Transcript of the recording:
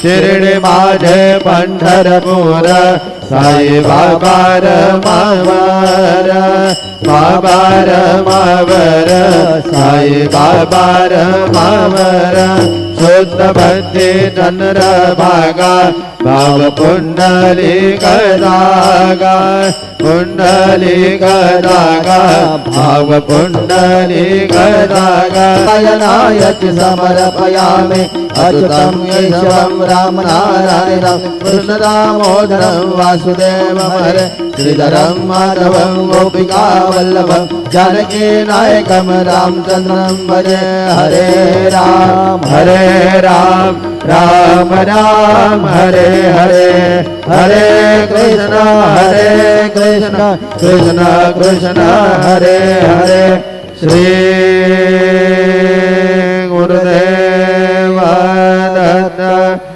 शिर्डी माझे पंढरपूर साई बाबा रमावर बाबा रमावर साई बाबा रमावर शुद्ध भक्ती चंद्र भागा भाव पुंडलिक दागा पुंडलिक दागा भाव पुंडलिक दागा नायक समर्पयामि अच्युतं केशवं राम नारायणं कृष्ण दामोदरं वासुदेवं हरे श्रीधरं माधवं गोपिका वल्लभं जानकी नायकं रामचन्द्रं भजे हरे राम राम राम हरे हरे हरे कृष्ण कृष्ण कृष्ण हरे हरे श्री